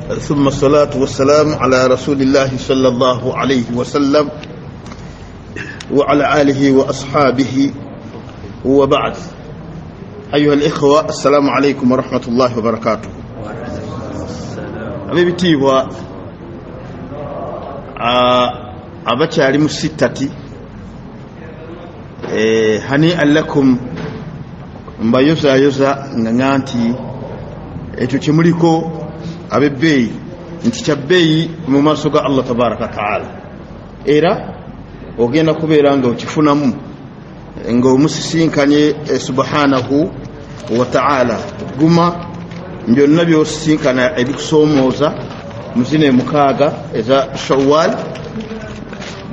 ثم الصلاة والسلام على رسول الله صلى الله عليه وسلم وعلى آله وأصحابه وبعد. أيها الإخوة، السلام عليكم ورحمة الله وبركاته. أبيبتي و أبتشاري مسيتتي هنيئا لكم mbayoza yoza nganti ekyo kimuliko abebbeyi nti kyabbeyi mu maaso ga Allah tabaraka taala, era ogenda kubeera nga okifunamu nga omusisinkanye subhanahu wa taala guma byonna byosisinkana ebikusoomooza muzine mukaaga eza Shawwal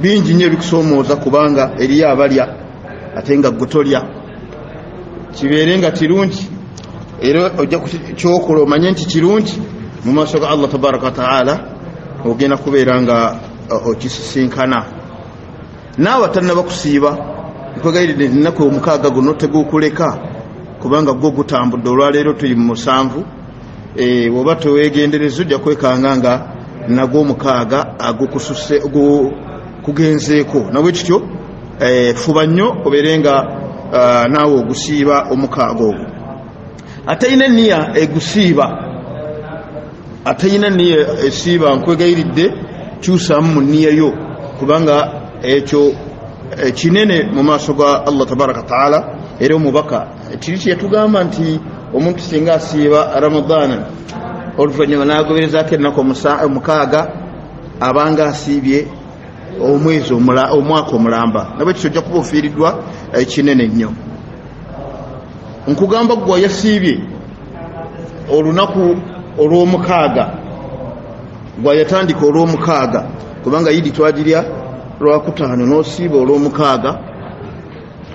bingi nnyo ebikusoomooza kubanga eriyo abalya ate nga gutolya kibeere nga kirungi, era ojja kukyokola omanye nti kirungi mu maaso ga Allah tabaraka wa taala, ogenda kubeera nga okisisinkana. Naawe atannaba kusiiba nkwegayiridde ennaku omukaaga guno tegukuleka kubanga gwo gutambudde. Olwaleero tuli mu 7, oba teweegendereza ojja kwekanga nga nagwo omukaaga agukususe kugenzeeko. Nabwe kityo fuba nnyo obeere nga naawe ogusiiba omukaaga ogwo. Atayina nniya egusiiba, atayina nniya esiiba, nkwegayiridde kyusaamu mu nniya yo kubanga ekyo kinene mu maaso ga Allah tabaraka taala. Era omubaka kiri kyeyatugamba nti omuntu singa asiiba Ramadana oluvannyuma n'agoberezaako ennaku omukaaga abanga asiibye omwezi omwaka omulamba. Nabwe kityo ojja kuba ofiiriddwa kinene nnyo. Nkugamba gwe yasiibye olunaku olw'omukaaga, gwe yatandika olw'omukaaga kubanga yidi twagirya lwakutaano n'osiiba olw'omukaaga,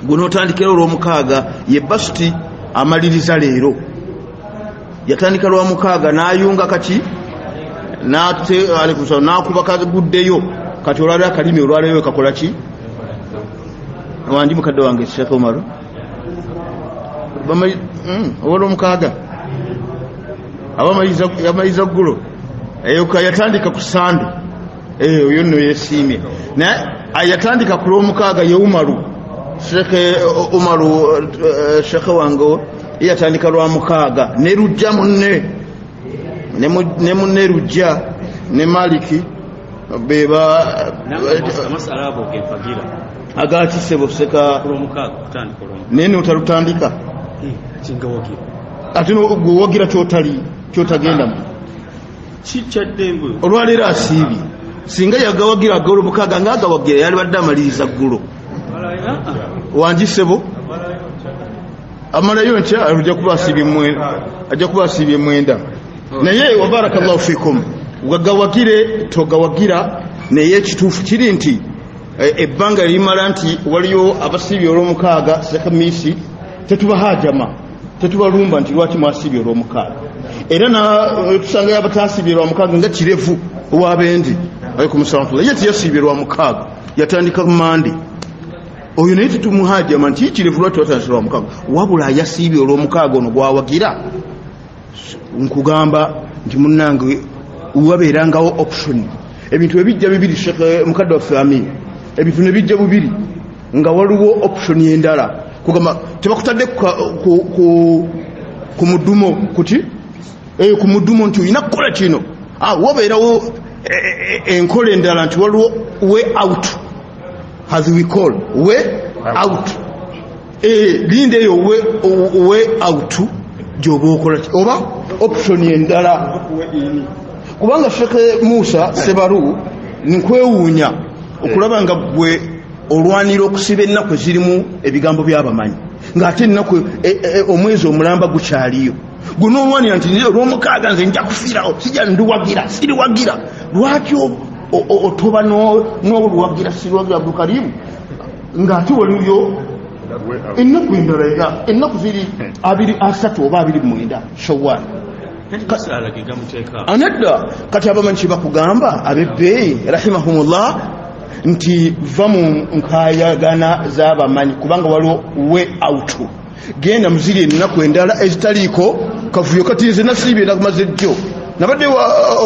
gwe n'otandikira olw'omukaaga ye basuti amaliriza leero. Yatandika lw'omukaaga n'ayunga kati n'akuba kaguddeyo kati olwaliro akalimi olwaleero kakola ki? Wandi mukadde wange Sheikh Omar olw'omukaaga abamaliza ggulo yatandika ku Sande, oyo nno yesiimye. Naye yatandika ku lw'omukaaga ye Umaru, Sheikh wange yatandika lw'omukaaga ne Rujja munne ne munne Rujja ne Maliki beba agati sebo seka nene utarutandika ati no gwogira kyotagenda mu kichaddembu olwalira asibi singa yagawagira golo mukaga ngaga wagira yali badde amaliriza ggulo wanji sebo amala yoncha arujja kuba asibi mwenda, ajja kuba asibi mwenda. Naye wa barakallahu fikum wagawagire togawagira naye kituufu kiri nti ebbanga limala nti waliyo abasiibye olw'omukaaga sekamisi tetubahajama tetubalumba nti lwaki mwasiibye olw'omukaaga. Era tusanga abatasiibye olw'omukaaga nga kirevu owabendi alaykum salaam ye tiyasiibye olw'omukaaga yatandika Mande, oyo naye tetumuhajama nti kirevu lwaki watandika olw'omukaaga wabula yasiibye olw'omukaaga ono gwawagira. Nkugamba nti munnange wabeerangawo option ebintu ebijja bibiri Sheikh mukadde waffe Amin, ebintu ne bijja bubiri nga waliwo option endala kugamba tebakutadde ku mudumo kuti ku mudumo nti olina kukola kino, wabeerawo enkola endala nti waliwo way out, as we call way out. Linde eyo way out gyoba okola oba option endala kubanga Sheikh Musa Sebaru nkwewuunya okulaba nga gwe olwanira okusiba ennaku zirimu ebigambo by'abamanyi ng'ate ennaku omwezi omulamba gukyaliyo. Guno olwanira nti olw'omukaaga nze nja kufiirawo sijja ndiwagira siriwagira. Lwaki otoba n'oluwagira siriwagira Abdulkarimu ng'ate waliyo ennaku endala ennaku ziri 23 oba 29 Shawwal anadda kati abamanyi kibakugamba abebbeeyi rahimahumullah nti va mu nkayagana z'abamanyi kubanga waliwo way out. Genda muziri ennaku endala ezitaliiko kavuyo kati nze nasiibye nakumaze jjo nabadde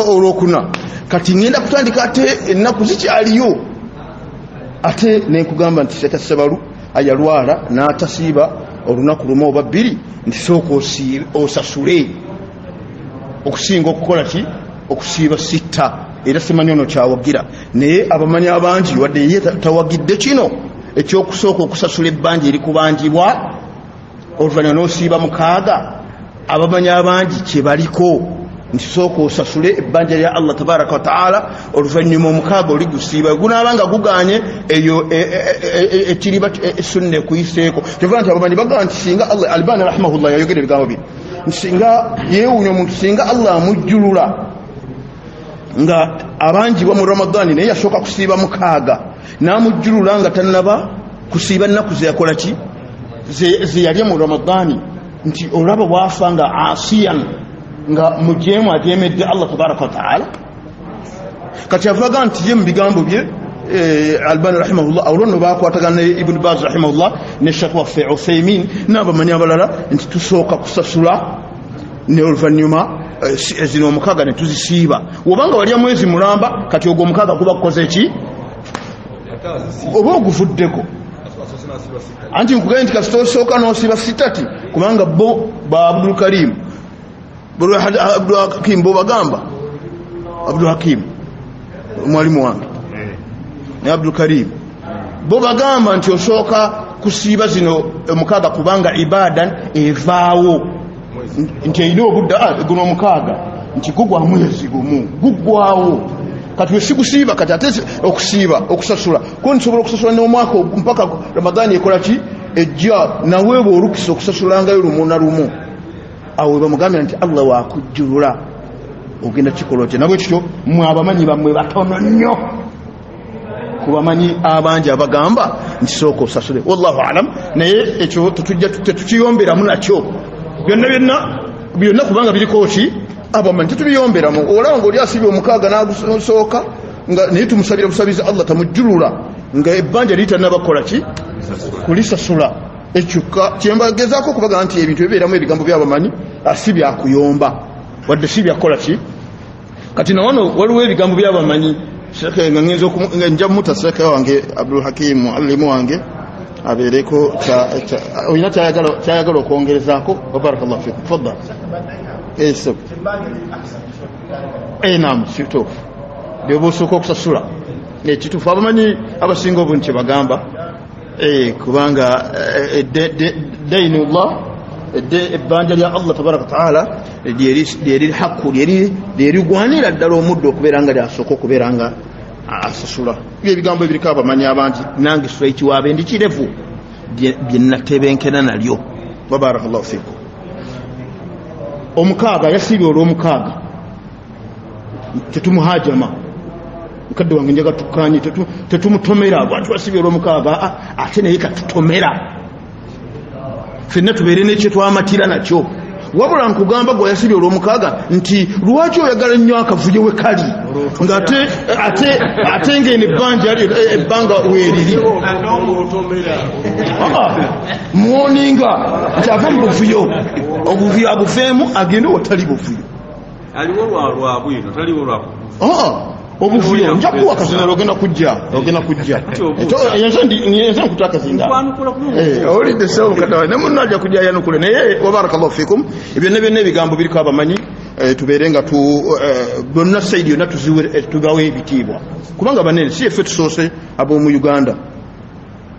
olwokuna kati ngenda kutandika ate ennaku zikyaliyo ate nenkugamba nti Sheikh Sabalu ayalwala n'atasiiba olunaku lumu oba bbiri nti sooka osasule okusinga okukola ki okusiiba sitta era simanyi ono kyawagira naye abamanyi abangi wadde ye tawagidde kino ekyokusooka okusasula ebbanja erikubangibwa oluvannyuma n'osiiba 6 abamanyi abangi kyebaliko nti sooka osasule ebbanja lya Allah tabaraka wa taala oluvannyuma 6 oligusiiba gunaabanga guganye eyo ekiriba sunna ekuyiseeko kyova nti abamanyi bagamba nti singa Allah Albani rahimahullah yayogera ebigambo bye singa yeewuunya omuntu singa Allah amujjulula nga abanjibwa mu Ramadani naye yasooka kusiiba 6 n'amujjulula nga tannaba kusiiba nnaku zeyakola ki zeyalya mu Ramadani nti olaba bwafa nga asiyan nga mujeemu ajeemedde Allah tabaraka wa taala kati avaga nti ye mu bigambo bye Albani rahimahullah olwo bakwatagana ne Ibn Baz rahimahullah ne Sheikh waffe Uthaymin n'abamanyi abalala nti tusooka kusasula ne oluvannyuma zino 6 ne tuzisiiba wobanga walya mwezi mulamba kati ogwo 6 kuba kukoze ki oba oguvuddeko anti nkugambye nti kasitosooka n'osiiba 6 kubanga bo ba Abdul Karim Abdul Hakim bo bagamba Abdul Hakim mwalimu wange ne Abdul Karim bo bagamba nti osooka kusiiba zino 6 kubanga ibadan evaawo nti erina obudde guno 6 nti gugwa mwezi gumu guggwawo kati wesigusiiba kati ate okusiiba okusasula ko nsobola okusasula n'omwaka mpaka Ramadani ekola ki ejja naweebwa olukisa okusasulangayo lumu na lumu awo webamugambira nti Allah wakujjulula ogenda kikolo kye nabwe kityo mwe abamanyi bammwe batono nnyo kubamanyi abangi abagamba nti sooka osasule wallahu alam naye ekyo tetukiyomberamu nakyo byonna kubanga biriko ki abamanyi tetubiyomberamu olaba ngaoli asibye 6 n'agusooka naye tumusabira busabizi Allah tamujjulula nga ebbanja litannabakola ki kulisasula ekyo kyembagezaako okubaga nti ebintu ebibeeramu ebigambo by'abamanyi si byakuyomba wadde si byakola ki kati nawano waliwo ebigambo by'abamanyi nga ngenza nja muta Sheikh wange Abdul Hakim muallimu wange abeereko olina kyayagala okwongerezaako wabarakallahu fikum tfaddal naam kituufu byoba osooka okusasula kituufu abamanyi abasinga obungi kye bagamba kubanga dainullah ebbanja lya Allah tabaraka wa taala lyeri haqqu lyerigwanira ddala omuddo okubeera nga lyasooka okubeera nga asasula ebigambo ebiriko abamanyi abangi nange straight waabe ndi kirevu byenatebenkera nalyo wabarakallahu fikum 6 yasiibye olw'omukaaga tetumuhajama mukadde wange njaga tukanye tetumutomera bwatu wasibye olw'omukaaga ate naye katutomera ffenna tubeere n'ekyo twamatira nakyo wabula nkugamba gwe yasibye olw'omukaaga nti lwaki oyagala nnyo akavuyo we kali ate ng'eno ebbanga weeriri muwoninga nti ava mu buvuyo obuvuyo abuveemu agende wotali buvuyo aliwo lwabwino taliwo lwako obuvuyo nja kuwa kazinda ogenda kujja yenza nkutaka kazinda olidde sawa mukatawa ne munno ajja kujja yanukule naye wabarakallahu fikum byonna ebigambo biriko abamanyi tubeere nga bonna saidi yonna tubawe ebitiibwa kubanga banene si effe tusoose ab'omu Uganda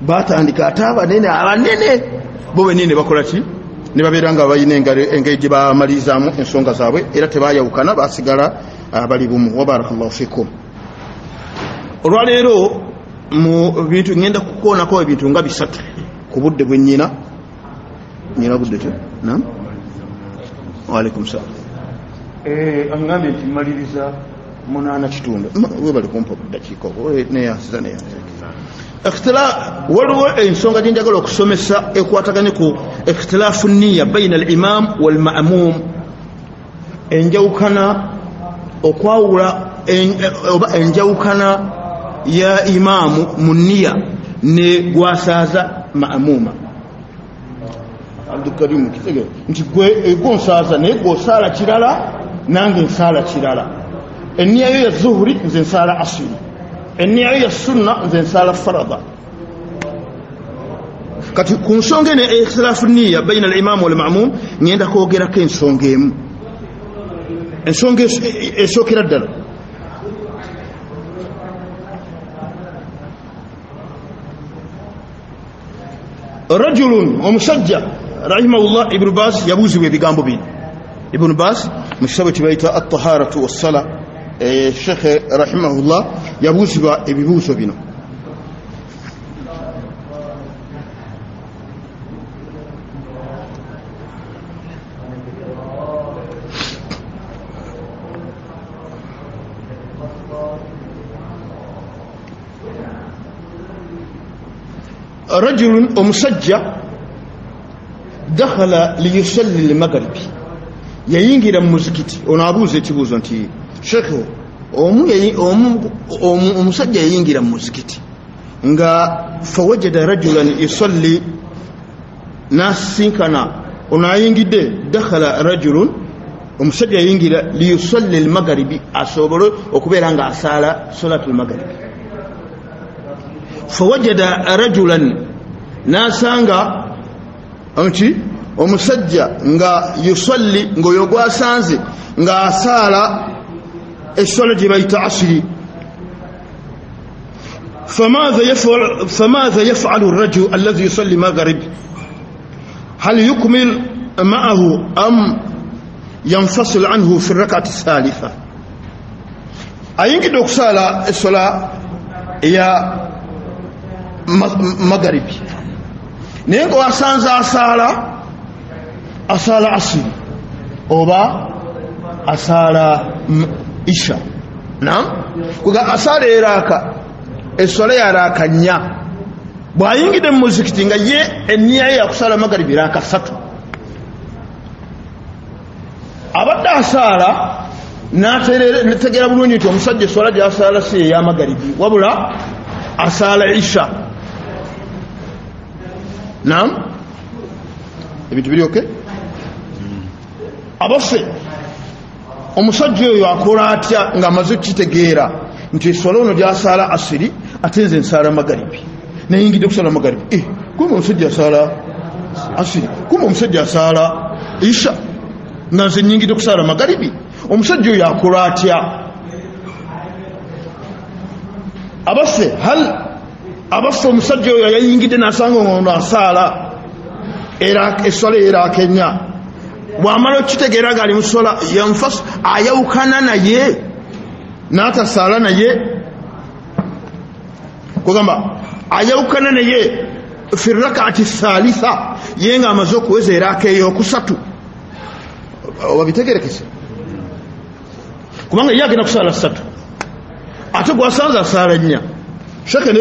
batandika ate abanene bo benine bakola ki ne babeera nga balina engeri gye bamalirizamu ensonga zaabwe era tebayawukana basigala bali bumu wabarakallahu fikum olwaleero mu bintu ngenda kukoonako ebintu nga 3 ku budde bwe nyina budde kyo naam waalaikum salaam angambye nti maliriza 8 kitundu we bali kumpa dakiika neyansiza waliwo ensonga gye njagala okusomesa ekwataganye ku ikhtilaafu nniya baina al-imam wal-ma'mum enjawukana okwawula oba enjawukana ya imaamu mu nniya ne gwasaaza ma'muma Abdul Karim kitege nti gwe onsaaza naye gw'osaala kirala nange nsala kirala enniya yo ya zuhuri nze nsala asiri enniya yo ya sunna nze nsala farada kati ku nsonga eno ikhtilaafu nniya baina al-imam wal ma'mum ngenda kwogerako ensonga emu ensonga esookera ddala rajulun omusajja rahimahullah ibnu bas yabuuzibwa ebigambo bino ibnu bas mu kitabo kibayita at-taharatu was-sala shekhe rahimahullah yabuuzibwa ebibuuzo bino رجل ومسجى دخل ليصلي المغرب يينغي المسجد ونابوز تبوز انت شيخ ومسجى يينغي المسجد nga fawajada rajulan yusalli nasinkana onayingide dakhala rajulun omusajja yingira liyusalli al-maghribi asobolo okubeera nga asala salatul maghribi fawajada rajulan nasanga anti omusajja nga yusalli ngoyo gwasanze nga asala essala gye bayita asiri فماذا يفعل الرجل الذي يصلي المغرب هل يكمل معه أم ينفصل عنه في الركعة الثالثة أينك دوكسالا الصلاة يا مغربي نيكو أسانزا أسالة عصر أوبا أسالة إشا نعم كوكا أسالة إراكا الصلاة يراكا نيا bwayingide muzikiti nga ye enniya ya kusala magaribi raka 3 abadde asala nategera bulungi nti omusajja eswala gyasala si ya magaribi wabula asala isha naam ebintu biri okay abose omusajja oyo akola atya nga amaze kitegeera nti eswala ono gyasala asiri atenze nsala magaribi nayingide kusala magaribi kuma omusajja asala asiri kuma omusajja asala isha nga nze nyingide kusala magaribi omusajja oyo akola atya abaffe abaffe omusajja oyo yayingide nasanga ono asala era eswala era kenya bwamala okitegeera gali muswala yanfas ayawukana naye n'atasala naye kugamba ayawukana naye fi rak'ati thalitha yenga amaze okuweza eraka eyokusatu wabitegerekese kubanga ye agenda kusala 3 ate gwasanza asala 4 shekene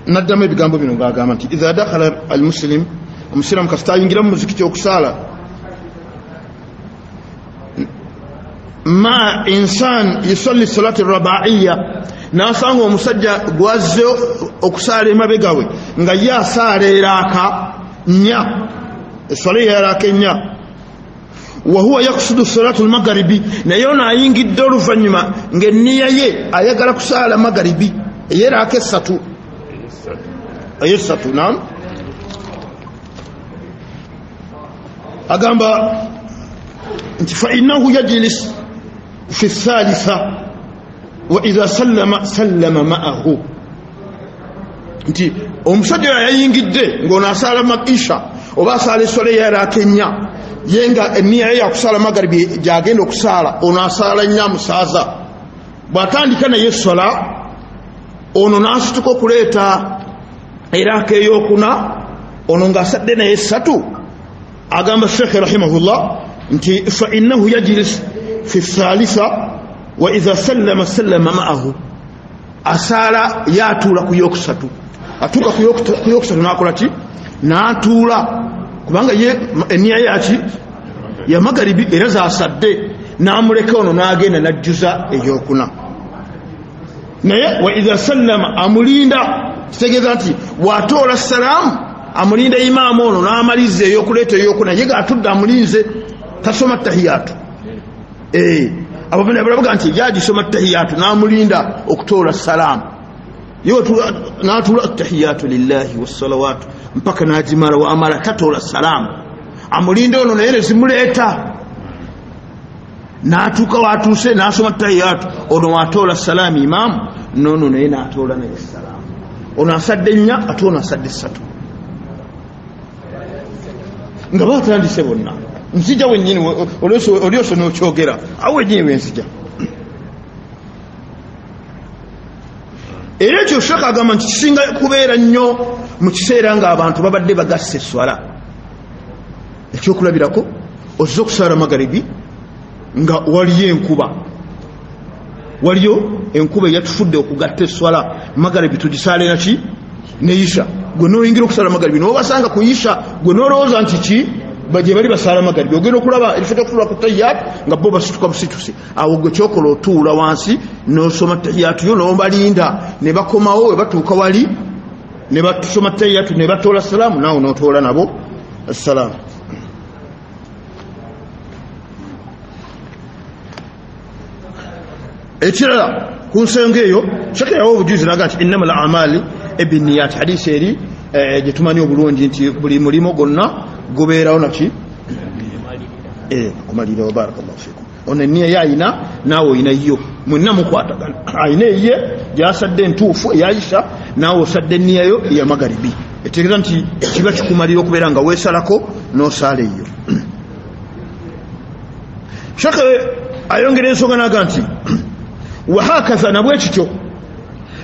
naddamu ebigambo bino ng'agamba nti idha dakhala almuslim omusiramu kasita ayingira mu muzikiti okusala ma insan yusalli salati rabaiya nasanga omusajja gwazze okusala emabegawe nga ye asala eraka 4 eswala eraka 4 وهو يقصد صلاة المغرب نيونا ينجد دور فنما نجنيا يه أيقرأ كسالة مغربي يرى كساتو أيساتو نعم أقام فإنه يجلس في الثالثة وإذا سلم معه انت ومسجع ينجد نقول سالة مكيشة وباسالة سولة يرى كنيا yenga eniya ya kusala magaribi jagenda okusala ono asala nya musaza bwatandika naye sola ono nasituka okuleeta eraka eyokuna ono ngasadde naye 3 agamba Sheikh rahimahullah nti fa innahu yajlis fi thalitha wa idha sallama ma'ahu asala yatula ku yokusatu atuka ku yokusatu nakola ki natula kubanga ye eniya yaki ya magaribi era za sadde namuleka ono nagenda najjuza eyokuna naye wa idha sallama amulinda kitegeza nti watola salamu amulinda imamu ono namalize eyokuleta eyokuna ye gatudde amulinze tasoma tahiyatu ababone baravuga nti yaji soma tahiyatu namulinda okutoola salamu yotu natula tahiyatu lillahi wassalawatu mpaka najimara wa amala tatoola salamu amulinda ono naye zimuleta natuka watuse nasoma tahiyatu ono watoola salamu imam nono naye natoola naye salamu ono asadde nnya ate ono asadde ssatu nga batandise bonna nzija wennyini olyoso nokyogera awo wennyini wenzija era ekyo shaka agamba nti kisinga kubeera nnyo mu kiseera ng'abantu babadde bagasse eswala ekyokulabirako ozza okusaala magaribi nga waliyo enkuba waliyo enkuba eyatufudde okugatta eswala magaribi tugisaale naki neisha gwe noyingira okusala magaribi nobasanga ku isha gwe nolowooza nti ki gye bali basaala magaribi ogenda okulaba ebifo byokutula ku tahiyaatu nga bo basituka busitusi awo gwe kyokola otuula wansi nosoma tahiyaatu yo nobalinda ne bakomawo we batuuka wali ne basoma tahiyaatu ne batoola salaamu naawe notoola nabo assalaamu ekirala ku nsonga eyo shaka yawo obujuzi naga nti innama al amali ebiniyat hadisi eri gye tumanyi obulungi nti buli mulimo gwonna gubeerawo naki kumalira barakallahu fikum ono enniya yayina naawe oyina yo mwenna mukwatagana ayina eyiye gyasadde entuufu eyayisha naawe osadde enniya yo eya magaribi etegeeza nti kiba kikumalira okubeera nga weesalako n'osaala eyo shaka ayongera ensonga naga nti وهكذا نبويتشو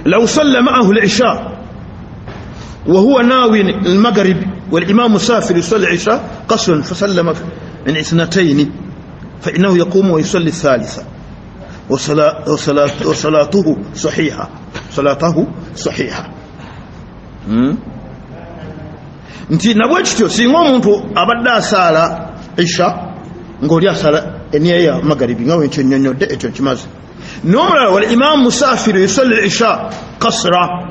لو صلى معه العشاء وهو ناوي المغرب والإمام مسافر يصلي العشاء قصرا فسلم من اثنتين فإنه يقوم ويصلي الثالثة وصلاته صحيحة صلاته صحيحة nti nabwekityo singa omuntu abadde asaala isha ng'oli asaala eniya ya magaribi nga wenkyo nnyonnyodde ekyo kimaze n'omulala wal imam musafiru yusalli isha kasra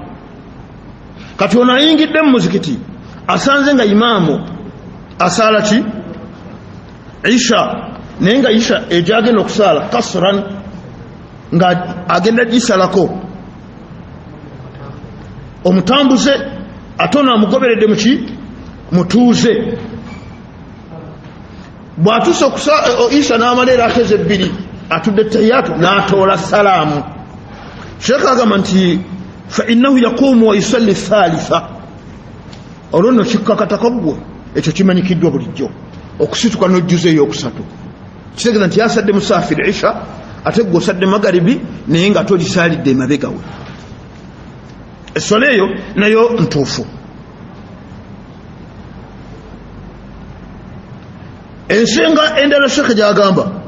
kati ono ayingidde mu muzikiti asanze nga imaamu asaala ki isha naye nga isha egyagenda okusaala kasran nga agenda gisalako omutambuze ate ono amugoberedde muki mutuuze bw'atuuse isha n'amaleera akeze ebbiri atudde tahiyaatu n'atoola salaamu sheekh agamba nti fa innahu yaquumu wa yusalli thalitha olwo nno kikkakatako ggwe ekyo kimanyikiddwa bulijjo okusituka n'ojjuza ey'okusatu kitegeeza nti yasadde musaafiri isha ate gwe osadde magaribi naye nga togisaalidde emabegawe essole eyo nayo ntuufu ensenga endala sheekh gyagamba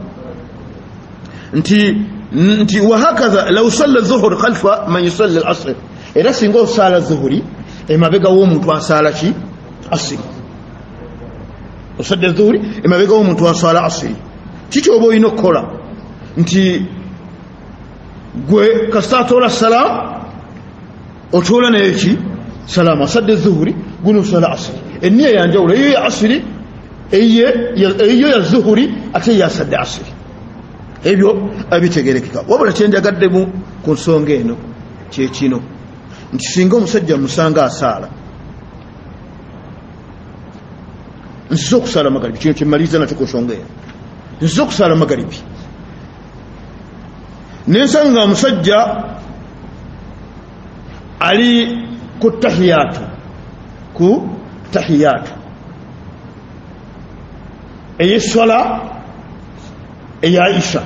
nti wahakaza law salla dhuhur khalfa man yusalli al-asr era singa osala dhuhuri emabega w'omuntu asala ki asri osadde dhuhuri emabega w'omuntu asala asri kiki oba olina okukola nti gwe kasitatola salam otoola naye ki salama asadde dhuhuri guno osala asri enniya yanjawulo eyo ya asri eyo ya dhuhuri ate yasadde asri ebyo abitegerekeka wabula kyenjagaddemu ku nsonga eno kyekino nti singa omusajja musanga asaala nsiza okusaala magaribi kino kyemaliza nakyo ku nsonga eno nsiza okusaala magaribi nensanga nga omusajja ali ku tahiyaatu eyeswala eya isha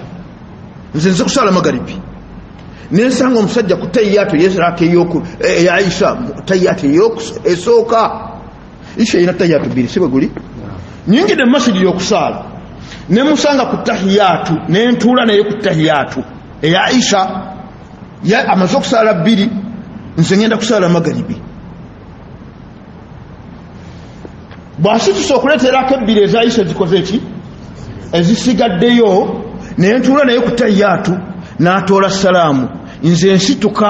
nze nze kusala magaribi nensanga omusajja ku tahiyaatu eya isha tahiyaatu esooka isha ina tahiyaatu bbiri sibe guli nyingide mu masjidi y'okusaala nemusanga ku tahiyaatu nentuula naye ku tahiyaatu eya isha amaze okusaala bbiri nze ngenda kusaala magaribi bw'asitusa okuleeterako ebbiri eza isha zikoze ki ezisigaddeyo naye ntuula naye ku tahiyaatu n'atoola salaamu nze nsituka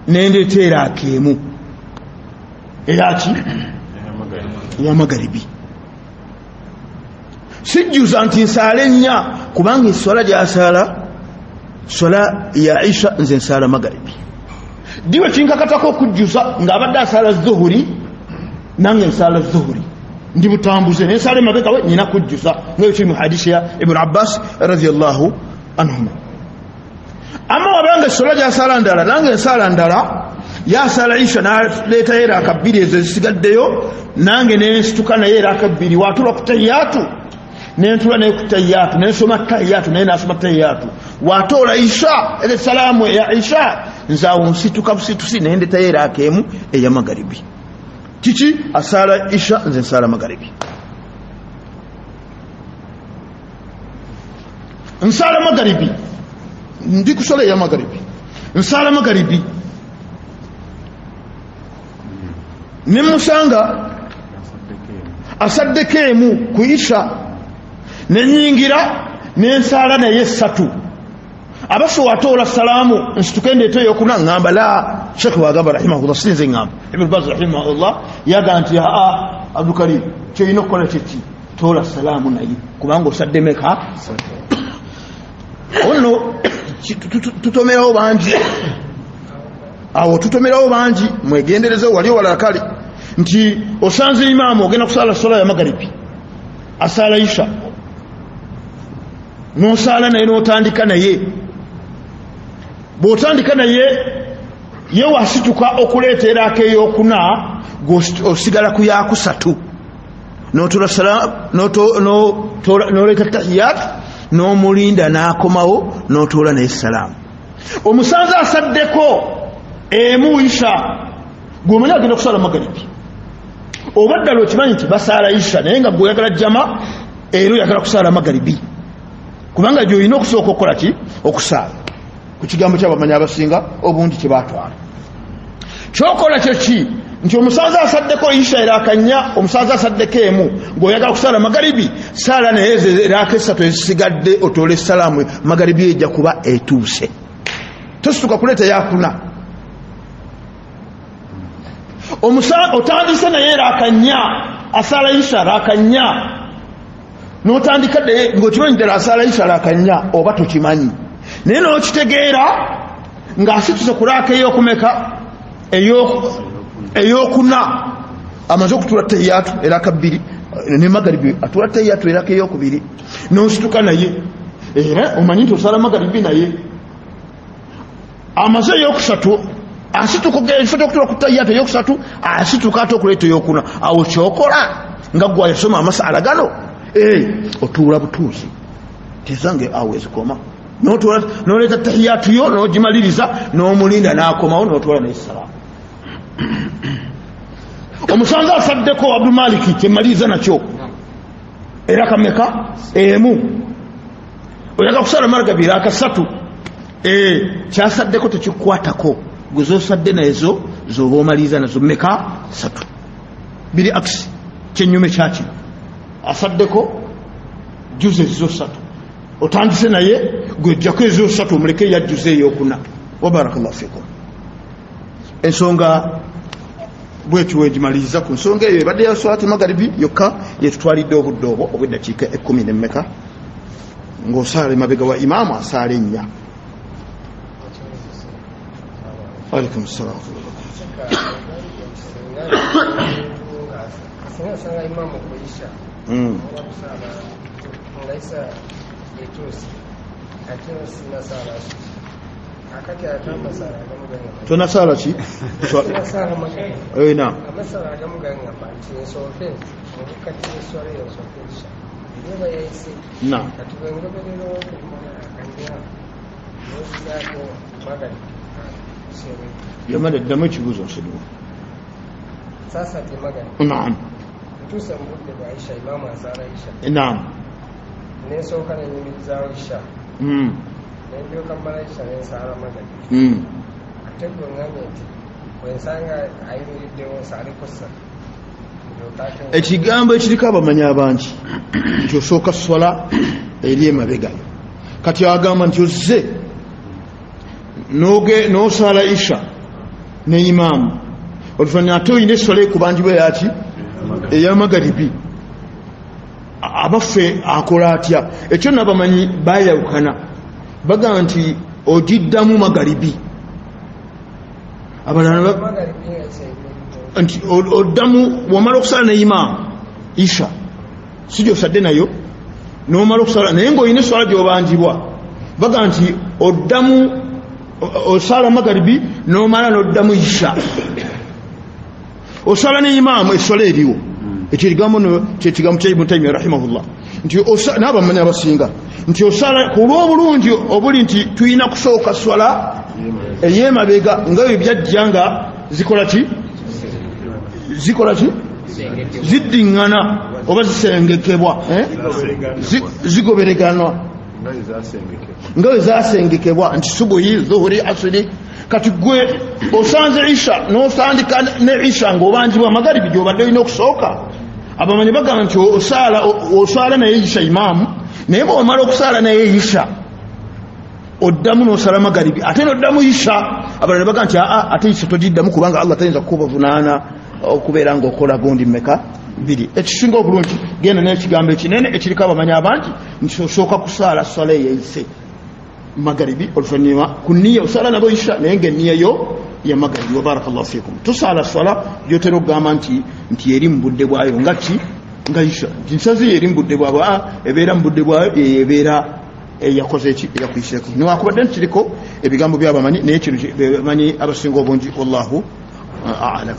nendeeteera akeemu eraki eya magaribi sijjuza nti nsaale nnya kubanga eswala gyasala swala ya Isha nze nsala magaribi diwe kinkakatako okujjuza ng'abadde asala zuhuri nange nsala zuhuri ndi butambuze nensala emabega we nina kujjuza ngayo kiri mu hadisi ya Ibn Abbas radiyallahu anhuma. Ama wabanga eswala gyasala ndala nange nsala ndala yasala Isha naleeta era akabbiri ezo zisigaddeyo nange nensituka naye era akabbiri watula ku tayyatu nentula naye ku tayyatu nensoma tayyatu naye nasoma tayyatu watola Isha ele salamu ya Isha nzawo nsituka busitusi nendeta era akemu eya magaribi kiki asala Isha nze nsala magaribi nsala magaribi ndi kusala ya magaribi nsala magaribi nemusanga asaddekemu ku Isha nenyingira nensala naye ssatu abaso watola salamu nsitukende eteyo kuna ngamba la Sheikh wagamba rahimahullah sinze ngamba Ibn Baz rahimahullah yaganti Abdul Karim kyino kola kiki tola salamu naye kubanga osadde meka ono tutomerawo bangi awo tutomerawo bangi mwegendereze wali wala kali nti osanze imaamu ogenda kusala sala ya magaribi asala Isha nosala naye notandika naye bwotandika naye ye wasituka okuleetera akeyokuna osigala ku yakusatu notola salamu noleeta tahiyat n'omulinda n'akomawo n'otoola naye salaamu omusanze asaddeko emu Isha gw'omanya agenda kusala magaribi oba ddala okimanyi nti basala Isha naye nga gw'oyagala jama ero oyagala kusala magaribi kubanga gy'olina okusooka okukola ki okusala ku kigambo ky'abamanyi abasinga obundi kye baatwala kyokola kyeki nti omusanze asaddeko Isha era akanya omusanze asaddeko emu ng'oyagala kusala magaribi sala naye eraka esatu ezisigadde otoole salaamu magaribi ejja kuba etuuse tosituka kuleeta yakuna omusanze otandise naye era akanya asala Isha rakanya n'otandika ng'okimanyi ddala asala Isha rakanya oba tokimanyi naye n'okitegeera ng'asituse kulaaka ey'okumeka ey'okuna amaze okutula tayyatu era akabbiri ne magaribi atula tayyatu era ey'okubiri n'osituka naye era omanyi nti osala magaribi naye amaze ey'okusatu asituka okutula ku tayyatu ey'okusatu asituka ate okuleeta ey'okuna awo kyokola nga gwe yasoma amasala gano otuula butuuzi tezange awo ezikoma n'oleeta tahiyatu yo n'ogimaliriza n'omulinda n'akomawo n'otwala naye salaamu omusanze asaddeko Abdul Maliki kyemaliriza nakyo era kameka emu oyaga kusala magaribi akasatu kyasaddeko tekikukwatako gwe zosadde naezo zoba omaliriza nazo meka satu biri aksi kyenyume kyaki asaddeko juze ezo satu otandise naye gwejjako ezo satu omuleke yajjuze eyokuna wa barakallahu fikum ensonga bwetyo wegimaliriza ku nsonga eyo ebadde ya swati magaribi yokka yetutwalidde obudde obwo obw'eddakiika 10 n'emmeka ng'osaala emabega wa imaamu asaala ennya. Alaikum salaam wa tunasala ki na na yamada dama kibuzo sidu sasa timaga naam tusambude kwa Aisha imamu asara Aisha naam nesoka na nyimi za Aisha ndio kambala Aisha nesara maga atego nganyeti wensanga ayiride wonsari kosa ekigambo ekiriko abamanyi abangi nti osooka swala eri emabega kati agamba nti ozze n'osala Isha ne imaamu oluvannyuma ate oyina essola ekubanjibwa yaki ey'amagaribi abaffe akola atya ekyo nabamanyi bayawukana bagamba nti ogiddamu magaribi abalala nti oddamu wamala okusala ne imaamu isha sijosadde nayo n'omala okusala naye ng'olina eswala gy'obanjibwa baga nti oddamu osala magaribi n'omala n'oddamu isha osala ne imaamu eswala eriwo ekirigambo kyekigambo kya Ibn Taymiyyah rahimahullah nti n'abamanyi abasinga nti osala ku lw'obulungi obuli nti tuyina kusooka swala ey'emabega nga bwe byajja nga zikola ki ziddiŋŋana oba zisengekebwa zigobereganwa nga bwe zasengekebwa nti subuhi zuhuri asiri kati gwe osanze isha n'osandika ne isha ng'obanjibwa magaribi gy'obadde olina okusooka abamanyi bagamba nti osala naye isha imaamu naye bw'omala okusala naye isha oddamu n'osala magaribi ate n'oddamu isha abalala bagamba nti ate isha togiddamu kubanga Allah tayinza kukubavunaana okubeera ng'okola gundi mmeka biri ekisinga obulungi genda n'ekigambo ekinene ekiriko abamanyi abangi nti osooka kusaala swala eyeyise magaribi oluvannyuma ku nniya osala nabo isha naye ng'enniya yo ya magaribi wa barakallahu fiikum tusaala swala gyotera okugamba nti eri mu budde bwayo nga ki nga isha nsazi eri mu budde bwayo ebeera mu budde bwayo ebeera eyakoze eki eyakuyiseeko newakubadde nti kiriko ebigambo byabamanyi naye kino bamanyi abasinga obungi wallahu a'lam.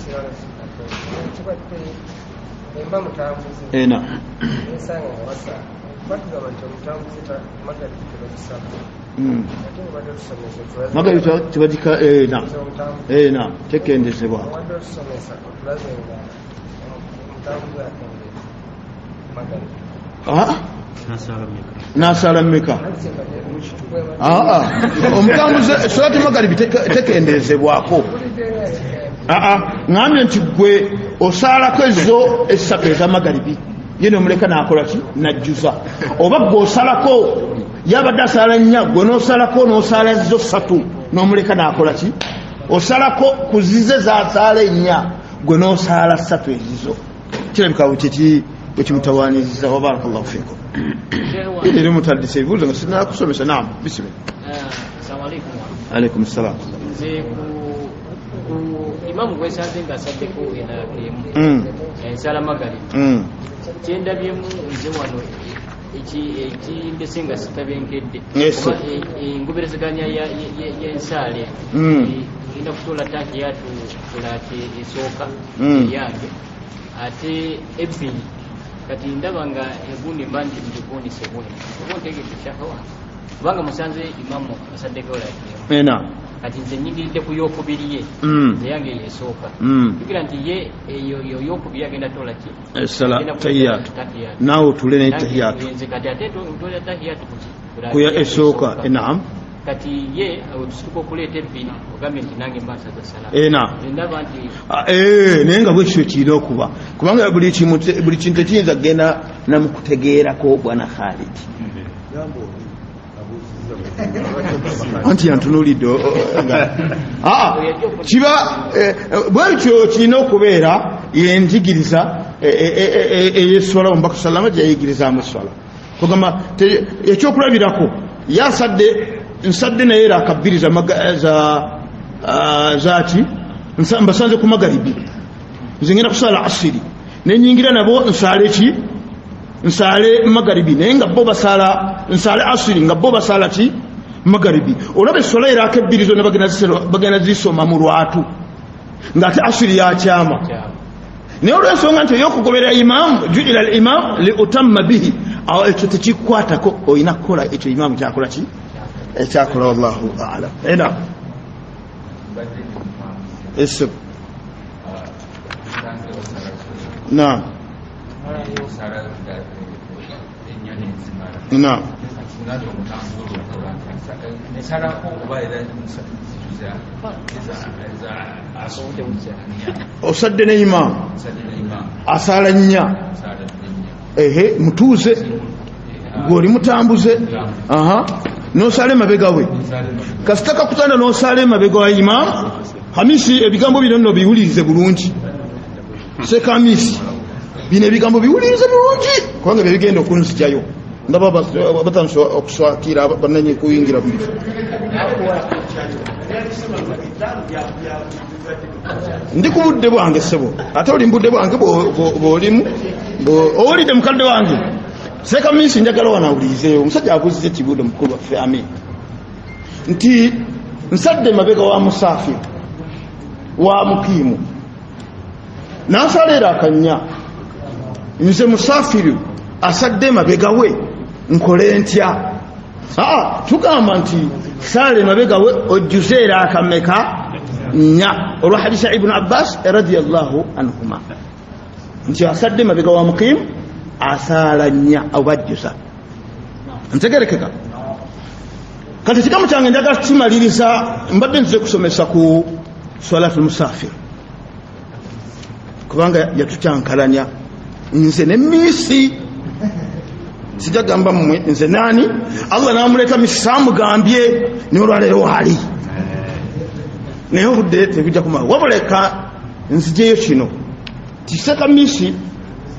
Ena magari tibadika na tekendezebwa nasala mmeka omutambuze salati magaribi tekendezebwako ngambye nti gwe osalako ezo essatu ezamagaribi yene omuleka nakola ki najjuza oba gwe osalako yabadde asala nnya gwe n'osalako n'osala zo ssatu n'omuleka nakola ki osalako kuzize zasala ennya gwe n'osala ssatu ezizo kirabika bwekimutawaaniriza wa barakallahu fiikum iri mutaddisa ebibuuzo nga sinala kusomesa naam bisimila. Assalamu alaikum. Alaikum salaam. Imamu gwesanze nga asaddeko enalakemu ensala magaribi kyendabyemu nze wano ekindese nga sitabenkedde engoberezeganya y'ensaale ina kutola tahiyatu kulate esooka yange ate ebbiri kati ndaba nga egundi mba nti mugikundise buni oba ntegedde kyakowa kubanga musanze imamu asaddeko enalakemu kati nze nyigiridde ku yokubiri ye eyange yesooka tukira nti ye eyo yokubiri agenda tola ki tahiyatu naawe otule ne tahiyatu nze kati ate tola tahiyatu kuya esooka naam kati ye otusituka okuleeta ebbiri ogambye nti nange mbasaza salama ndaba nti naye nga bwekityo kirina okuba kubanga buli kintu tekiyinza kgenda namukutegeerako bwana Khalid anti yantunulidde kiba bwekyo kirina okubeera yenjigiriza eyeswala omubaka salama gyeyayigirizamu eswala kugamba ekyokulabirako yasadde nsadde naye era akabbiriza zaki mbasanze ku magaribi nze ngenda kusala asiri nenyingira nabo nsale ki nsale magaribi naye nga bo basala nsale asiri nga bo basala ki magaribi olaba essola era akebbirizo ne bagenda zisoma mu lwatu ng'ate asiri yakyama naye olw'ensonga nti ey'okugoberera imaamu ju'ila al imaamu li utamma bihi awo ekyo tekikwatako olina kukola ekyo imaamu kyakola ki ekyakola wallahu a'lam. Ena ese naam naam osadde ne imaamu asala nnya mutuuze gw'oli mutambuze n'osala emabega we kasitaka kutanda n'osala emabega wa imaamu hamisi ebigambo bino nno biwulirize bulungi sekamisi bino ebigambo biwulirize bulungi kubanga bye bigenda okunzijayo ndaba batandise okuswakira bannanyi kuyingira mu bifo ndi ku budde bwange ssebo ate oli mu budde bwange bw'olimu owulidde mukadde wange Sekamisi njagala wanawulirize omusajja abuzize kibuuzo mukulu waffe amin nti nsadde mabega wa musafiri wa mukiimu n'asalera akanya nze musafiri asadde mabega we nkole ntya tugamba nti sale mabega we ojjuzeera akameka nya olwa hadisa ibn Abbas radiyallahu anhuma nti asadde mabega wa mukiimu asala nya obajjusa ntegerekeka kati ekigambo kyange njagala kimaliriza mbadde nzize kusomesa ku swalatul musafir kubanga yatucyankalanya nze ne misi sijagamba mmwe nze nani Allah namuleta misamugambye n'olwaleero wali naye obudde tebujja kumala wabuleka nzijeyo kino ti Sekamisi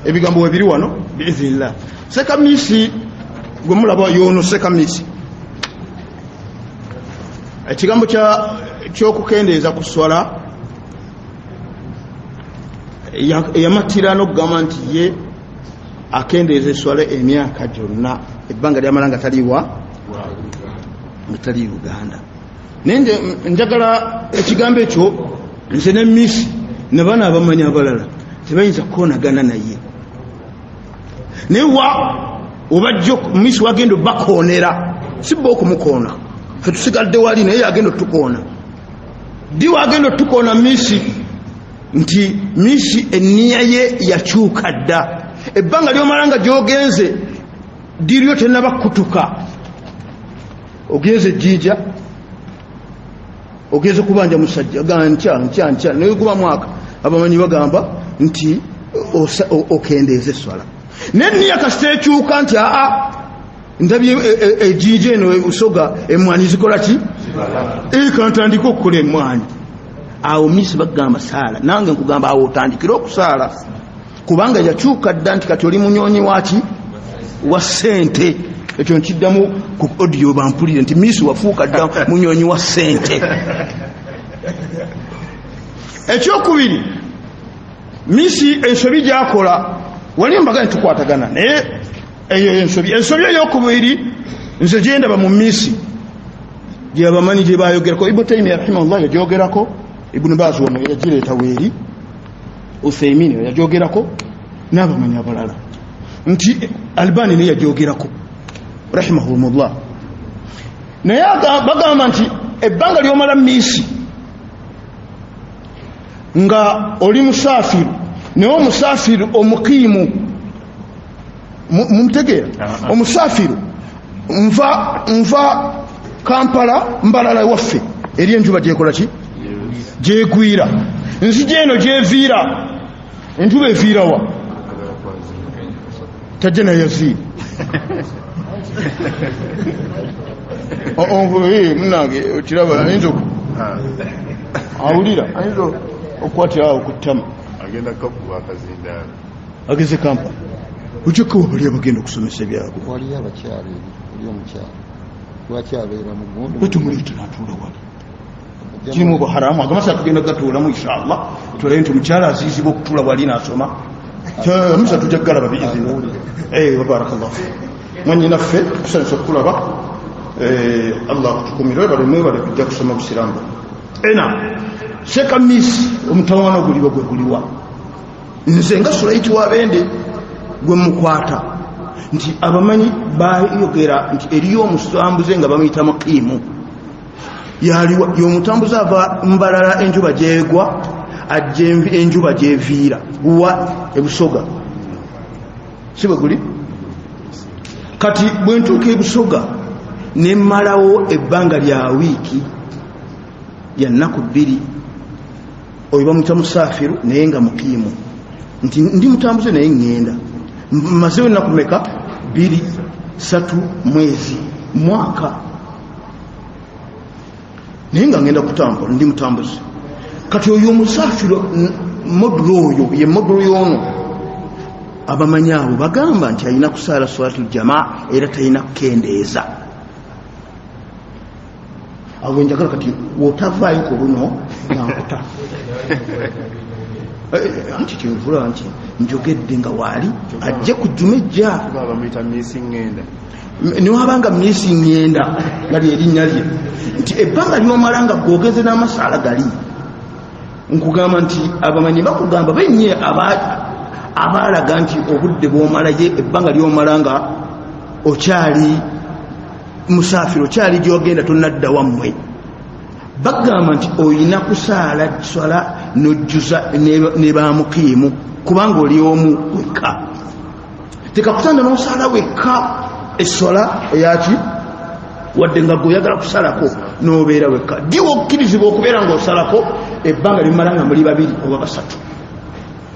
ebigambo webiri wano biiznillah Sekamisi gwe mulaba yono Sekamisi ekigambo ky'okukendeeza ku swala yamatira n'okugamba nti ye akendeeza eswala emyaka gyonna ebbanga lyamala nga taliwa nga tali Uganda naye njagala ekigambo ekyo nze ne misi ne bana abamanyi abalala tebayinza kukoonagana naye naye obajja misi wagenda bakoonera sibba okumukoona fe tusigadde wali naye agenda otukoona di wagenda otukoona misi nti misi enniya ye yakyuka dda ebbanga lyomala nga gyogenze diryo tenabakutuka ogenze jjinja ogenze kubanja musajja ntya naye guba mwaka abamanyi bagamba nti okendeeze eswala nenniya kasita ekyuka nti ndabye ejjinja eno usoga emmwanyi zikola ki kantandika okukola emmwanyi awo misi bagamba saala nange nkugamba awo otandikira okusaala kubanga yakyuka dda nti kati oli munyonyi waki wa ssente ekyo nkiddamu ku audio bampulire nti misi wafuuka dda munyonyi wa ssente ekyokubiri misi ensobi gyakola wali mbaga ntukwatagana naye eyo ensobi eyokubiri nze gyendaba mu misi gyebamanyi gye bayogerako Ibn Taymiyyah rahimahullah yagyogerako Ibn Baz wano yagireeta weeri Uthaymin yagyogerako n'abamanyi abalala nti Albani ne yagyogerako rahimahullah naye bagamba nti ebbanga lyomala misi nga oli musafiru naye omusafiru omukiimu mumutegeera omusafiru nva Kampala mbalala waffe eri enjuba gyekola ki gyegwira nzija eno gyeviira enjuba eviirawa tajja naye yaziira munange okiraba ayinza awulira ayinza okukwatira awo kuttama ageze Kampala ojjako wabali abagenda okusomesa ebyabwe waliyo abakyala oli omukyala lwaki abeera mu gundu batumuleeta natuula wali kirimu buharamu agamasa tugenda gatuulamu inshallah tulaye nti omukyala aziyizibwa okutuula wali n'asoma musa tujja kugalaba biizini wabarakallahu mwanyinaffe tusanyusa okukulaba Allah kutukumire balemwebale kujja kusoma busiramu Sekamisi omutawaana oguliwa gwe guliwa nze nga Sulaiti wabende gwe mukwata nti abamanyi bayogera nti eriyo omutambuze nga bamuyita mukiimu yaliwa y'omutambuze ava mbalala enjuba gyegwa ajja enjuba gyeviira guwa ebusoga si bwe guli kati bwe ntuuka ebusoga ne mmalawo ebbanga lya wiiki ya nnaku bbiri oyo bamuyita musaafiru naye nga mukiimu nti ndi mutambuze naye ŋŋenda mazeyo ennaku meka 2-3 mwezi mwaka naye nga ŋŋenda kutambula ndi mutambuze kati oyo omusaafiru modulo oyo ye modulo y'ono abamanyi abo bagamba nti alina kusaala swalatul jamaa era talina kukendeeza. Awo njagala kati wotavaayo ku luno nankuta anti kyovula nti njogedde nga waali ajje ku jjumejja niwabanga miisi ŋŋenda gali erinnya lye nti ebbanga lyomala nga gwogeze n'amasaala gali nkugamba nti abamanyi bakugamba benye abaalaga nti obudde bwomalaye ebbanga lyomala nga okyali musafiri okyali gyogenda tonadda wammwe bagamba nti oyina kusaala swala nojjuza ne bamukiimu kubanga oli omu wekka tekakutanda n'osaala wekka eswala eyaki wadde nga gweoyagala kusalako n'obeera wekka diwa okkirizibwa okubeera ng'osalako ebbanga limala nga muli babiri oba basatu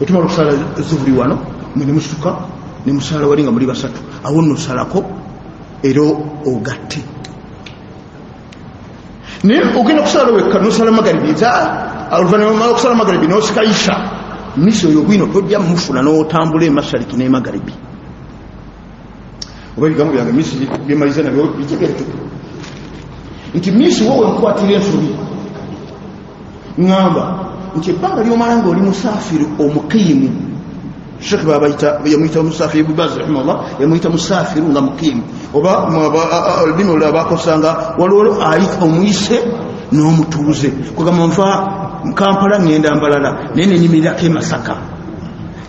otumala okusala zuhuri wano mwe ne musituka ne musaala wali nga muli basatu awo nnosalako era ogatte naye ogenda kusala wekka nosala magaribi oluvannyuma okusala magaribi n'osikayisa misi oyo bwino tojja mufuna n'otambula emashariki n'emagaribi oba ebigambo byange misi byemaliza nabyo bitegereke nti misi wowe nkwatira ensobi ŋŋamba nti ebbanga lyomala ng'oli musafiri omukiimu Sheikh yamuyita musafiri Ibn Baz rahimahullah yamuyita musafiru nga mukiimu oba bino olabakosanga waliwo ayita omuyise n'omutuuze kugamba nva Kampala ŋŋenda Mbalala naye nenyimirirako e Masaka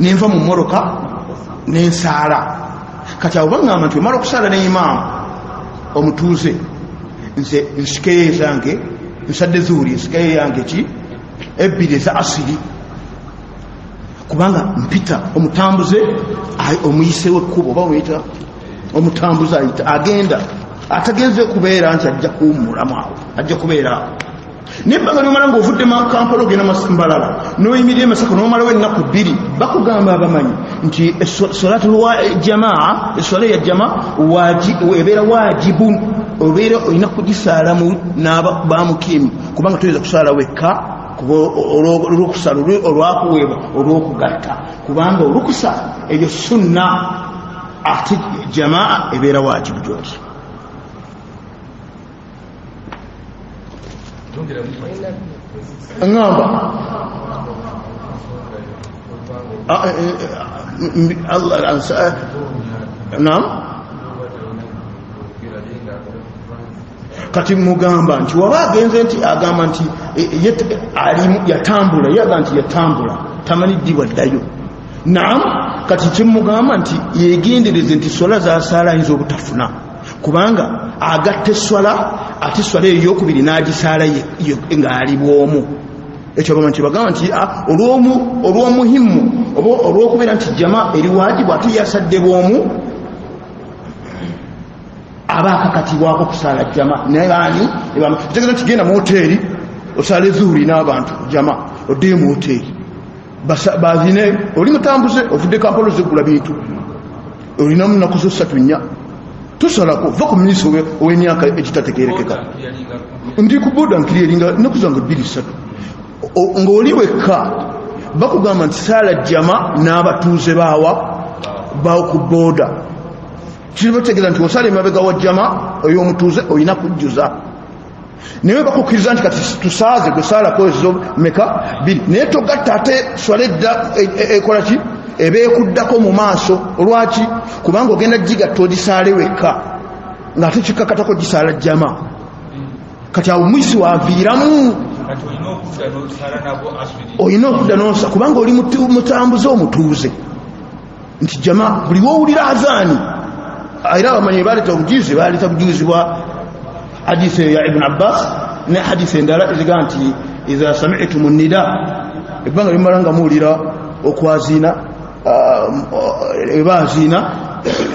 nenva mu Moroka n'ensaala kati abo baŋŋamba nti omala okusaala ne imaamu omutuuze nze nsikeyo zange nsadde zuhuri nsikeyo yange ki ebbiri eza asiri kubanga mpita omutambuze omuyise w'ekkubo oba omuyita omutambuze ayita agenda atagenze kubeera nti ajja kuwummulamu awo ajja kubeera awo nebbanga lyomala ng'ovudde Kampala ogenda Mbalala n'oyimirira Masaka n'omalawo ennaku bbiri bakugamba abamanyi nti salatul jamaa eswala ya jamaa ebeera waajibu obeera olina kugisaalamu n'abamukiimu kubanga toyinza kusaala wekka olw'okusala olwakuweebwa olw'okugatta kubanga olukusa ebyo sunna ate jamaa ebeera waajibu gy'oli. Ngamba Allah naam kati mugamba nti waba agenze nti agamba nti yatambula yaga nti yatambula tamanyi ddiwa ddayo naam kati kimugamba nti yegendereze nti swala zasaala ayinza obutafuna kubanga agatte swala ate swala eyokubiri n'agisaala ng'ali bwomu ekyo bagamba nti olw'omuhimu oba olw'okubeera nti jama eri waajibu ate yasadde bwomu aba akakatibwako kusaala jama naye baani tegeeza nti genda mu hoteeri osaala ezuhuri n'abantu jama oddeyo mu hoteeri bazine oli mutambuze ovudde Kampala ozegula bintu olinamu nnaku zo 3-4 tusalako va ku minisi ow'emyaka egitategerekeka ndi ku boda nkiri eringa nnaku zange 2-3 ng'oli wekka bakugamba nti saala jama n'abatuuze bawo ku boda kibategeeza nti osala emabega wa jama ey'omutuuze olina kujjuza naye bakukkiriza nti kati tusaaze gwesalako ezo meka 2 naye togatta ate swala edda ekola ki ebeekuddako mu maaso olwaki kubanga ogenda gigatta ogisaale wekka ng'ate kikkakatako gisaala jama kati awo mwisi waviiramu olina okudda n'osa kubanga oli mutambuze omutuuze nti jama buli woowulira azaani era abamanyi baleeta obujulizi baleeta bujulizi bwa hadisi ya Ibn Abbas ne hadisi endala eziga nti iza sami'tum nida ebbanga limala nga muwulira okwazina ebaazina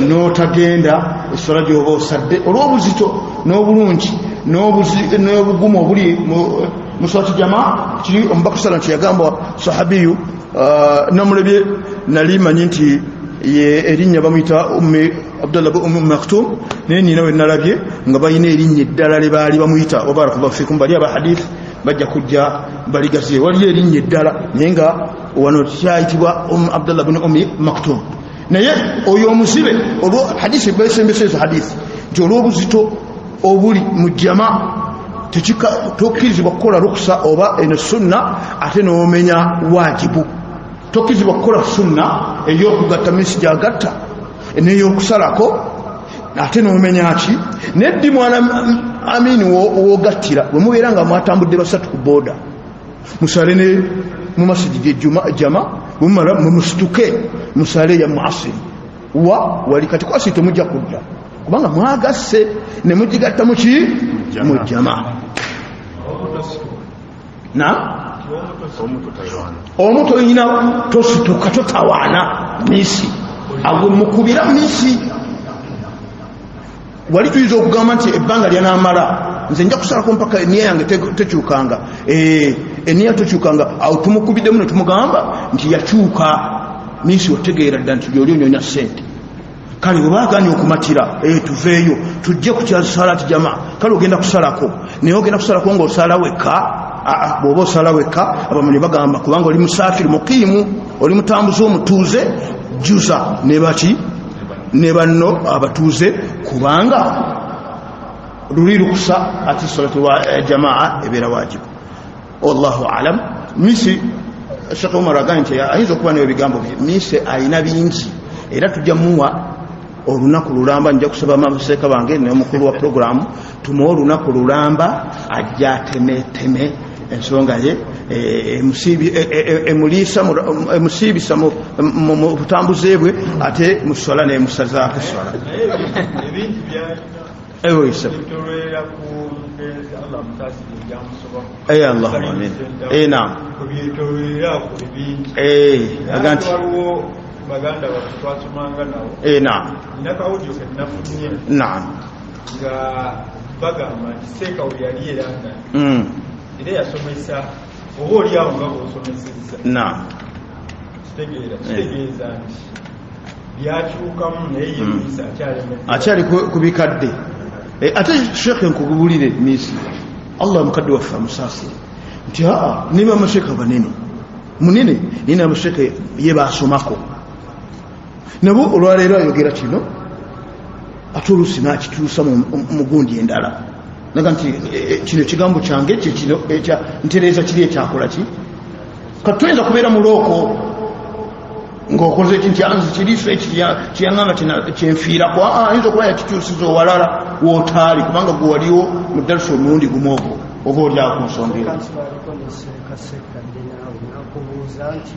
n'otagenda esswala gy'oba osadde olw'obuzito n'obulungi n'obugumu obuli mu swalati jamaa kiri omubaka sala nti yagamba sahabiyu namulebye nali manyi nti erinnya bamuyita ummi Abdullah Ummu Maktum naye nina we nalabye nga balina erinnya eddala lye baali bamuyita wabarakallahu fikum bali aba hadith bajja kujja baligaziye waliyo erinnya eddala naye nga wano kyayitibwa Abdullah ibn Ummi Maktum naye oyo omuzibe olwo hadisi besembeseza hadisi nti olw'obuzito obuli mu jama tokkirizibwa kukola rukusa oba eno sunna ate n'omenya wajibu. Tokkirizibwa kukola sunna ey'okugatta misi gyagatta n'ey'okusalako ate n'omenya ki neddi mwana amini w'ogattira bwe mubeera nga mwatambudde basatu ku booda musale ne mu masjidi jama mumala mumusituke musale ya muasiri wali kati kwasi temujja kudda kubanga mwagasse ne mugigatta mu ki mu jama na omuto yina tosituka totawaana misi agwe mukubira misi wali tuyiza okugamba nti ebbanga lyanamala nze nja kusalako mpaka eniya yange tekyukanga eniya tekyukanga awo tumukubiddemu ne tumugamba nti yakyuka misi otegeera dda nti gyoli onyonya ssente kale webaganye okumatira tuveeyo tujje ku kyasalaati jama kale ogenda kusalako naye ogenda kusalako ng'osala wekka bw'oba osala wekka abamanyi bagamba kubanga oli musafiri mukiimu oli mutambuze omutuuze juza ne baki ne banno abatuuze kubanga luli lukusa ati salatu wa jamaa ebeera wajibu. Wallahu alam. Misi Sheikh Umar agambye nti ayinza okuba n'ebigambo misi ayina bingi era tujja muwa olunaku lulamba nja kusaba amaseeka bange n'omukulu wa programu tumuwa olunaku lulamba ajja atemeteme ensonga ye emusiibisa mu butambuze bwe ate muswala nemusazaako swala Allahumma amin. Naam. Aganti baganda batwatumanga nawo naam nakawujo kenafunye naam nga bagamba kiseka oli eranga ile yasomesa obo oli awo nga bosomeseza naam kitegeeza nti byakyukamu naye yemisa akyali kubikadde ate shekhe nkugubulire misi Allah mukadde waffe amusaasire nti niba amasheka banene munene nina amasheka ye basomako nabo olwaleero ayogera kino ate oluusi nakituusa mu gundi endala naga nti kino ekigambo kyange kyekino ntereeza kiri ekyakola ki kati tuyinza kubeera mulooko ng'okoze eki nti anzi kiriiso kiyaŋŋanga kyenfiirako ayinza okuba yakituusiza owalala wootaali kubanga gwe waliwo mu dalusa omulundi gumu ogwo oba olyawo ku nsonga eyo nakubuuza nti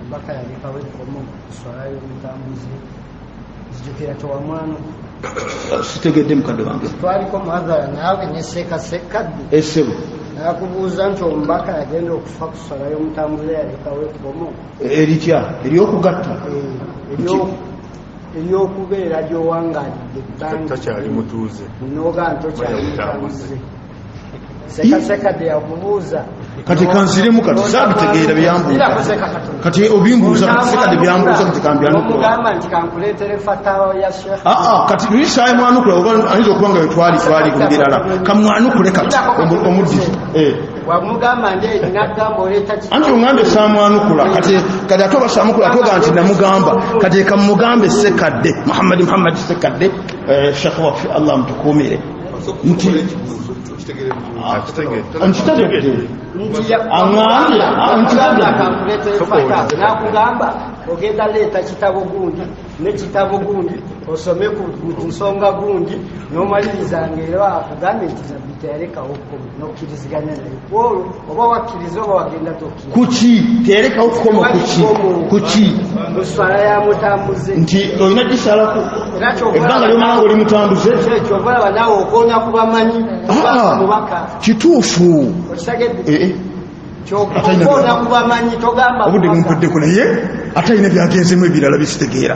mpaka yalekawo ekkomo kuswalayo omutambuze zijjukira towamwana sitegedde mukadde wange twaliko muhadhara naawe nesekasekadde essebo nakubuuza nti omubaka yagenda okufa kuswalayo omutambuze yalekawo ekkomo eritya eryokugatta eryokubeera gyowangalidde takyali mutuuze noga ntokyali mutambuze sekasekadde yakubuuza kati kanziremu kati sabitegeera byambuuza kati obimbuuza kati sekadde byambuuza kati kambyanumugamba nti kankuleetere fatawa ya Sheikh kati luisaaye mwanukule ayinza okuba nga twali ku birala kamwanukule kati omuddizi wamugamba nti nagamba oleeta anti oŋŋambe saamwanukula kati ate oba saamukula atoga nti namugamba kati kamugambe sekadde Muhammad sekadde Sheikh waffe Allah mutukuumire nti nakugamba ogenda leeta kitabo gundi nekitabo gundi osome ku nsonga gundi nomalirizanga era akugambe nti nabbi teyalekawo kkomo nokkiriziganya naye olwo oba wakkiriza oba wagenda tokkiriza kuki teyalekawo kkomo kuki muswala ya mutambuze nti olina gisalaku ebbanga lyomala oli mutambuze ekyovalaba naawe okonya kubamanyi mubaka kituufu okitegedde okona kubamanyi togamba obudde bumpuddeko naye ate alina byagenzemu ebirala bisitegeera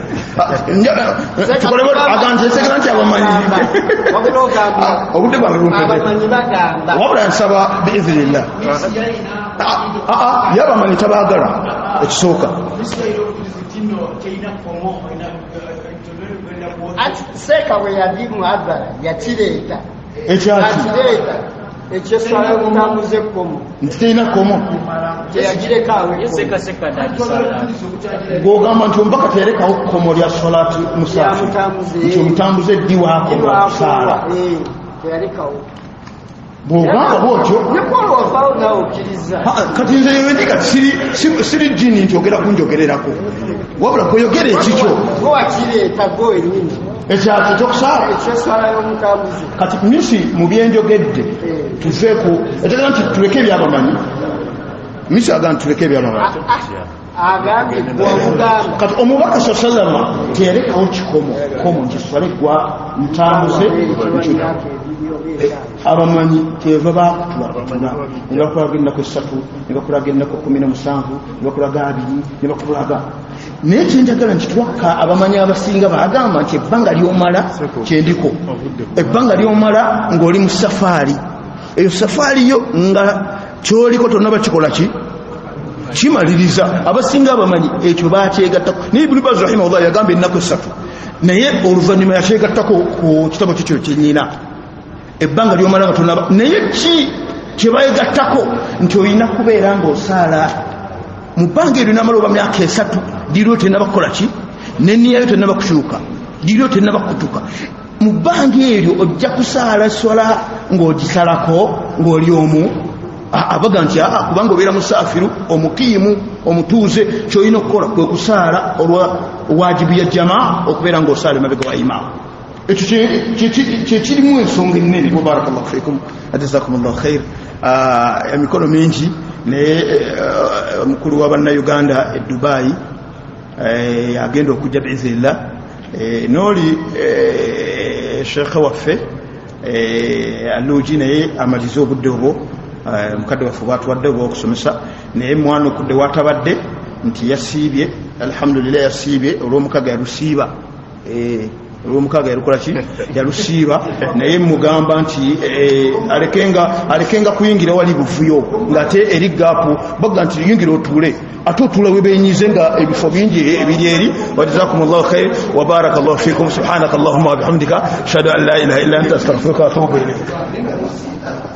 agantesekera nti abamanyi obudde bwange bumpuddeko wabula nsaba biizinillah yabamanyi tabaagala ekisooka seeka bwe yali muhadhara yakireeta ekyaki ekyo swala y'omutambuze ekkomo nti terina kkomo teyagirekawo yesekaseka nagisala gw'ogamba nti ombaka terekawo kkomo lya solati musaafi nti omutambuze eddiwaako lwakusaala teyalekawo bw'ogamba bwotyo nekwolwavaawo nawe okkiriza kati nze yowendika siri jini nti ogera kunjogererako wabula kweyogera ekikyo gwe wakireeta gwe wennyini ekyakyo kyokusaala ekyeswala y'omutambuze kati misi mu byenjogedde tuveeku etegera nti tuleke ebyabamanyi misi agamba tuleke ebyabamanyi agambye gwamugamba kati omubaka salama teyalekawo kikomo nti swale gwa mutambuze abamanyi kyeva bakutula ne bakulaga ennaku 3 ne bakulaga ennaku 17 ne bakulaga 2 ne bakulaga naye kyenjagala nti twaka abamanyi abasinga bagamba nti ebbanga lyomala kyendiko ebbanga lyomala ng'oli mu safaari eyo safaari yo nga kyoliko tonna bakikola ki kimaliriza abasinga abamanyi ekyo bakyegattako naye ibuni baz rahimahullah yagamba ennaku 3 naye oluvannyuma yakyegattako ku kitabo kikyo kyenyina ebbanga lyomala nga tonaba naye ki kyebayegattako nti olina kubeera ng'osaala mu bbanga eryo namala oba myaka 3 liryo tenaba kukola ki neniyayo tenaba kukyuka liryo tenaba kutuka mu bbanga eryo ojja kusaala swala ng'ogisalako ng'oli omu abaga nti kubanga obeera musaafiru omukiimu omutuuze kyolina okukola kwe kusaala olwa wajibu ya jamaa okubeera ng'osaala emabega wa imaamu ekyo kyekirimu ensonga ennene barakallahu fikum jazakumullahu khair emikono mingi naye omukulu wa bannayuganda e Dubai agenda okujja biiznillah nooli sheekhe waffe aluugi naye amalize obudde obwo mukadde waffe bwatuwadde obwokusomesa naye mwana okudde watabadde nti yasiibye alhamdulillah yasiibye olw'omukaga yalusiiba olw'omukaga yalukola ki yalusiiba naye mugamba nti alekenga kuyingira wali buvuyo ng'ate eri gaapu baga nti yingira otuule ate otuula we benyize nga ebifo bingi ebiri eri wajazakumullahu khair wa barakallahu fikum subhanaka allahumma wa bihamdika ashhadu an la ilaha illa anta astaghfiruka wa atubu ilayk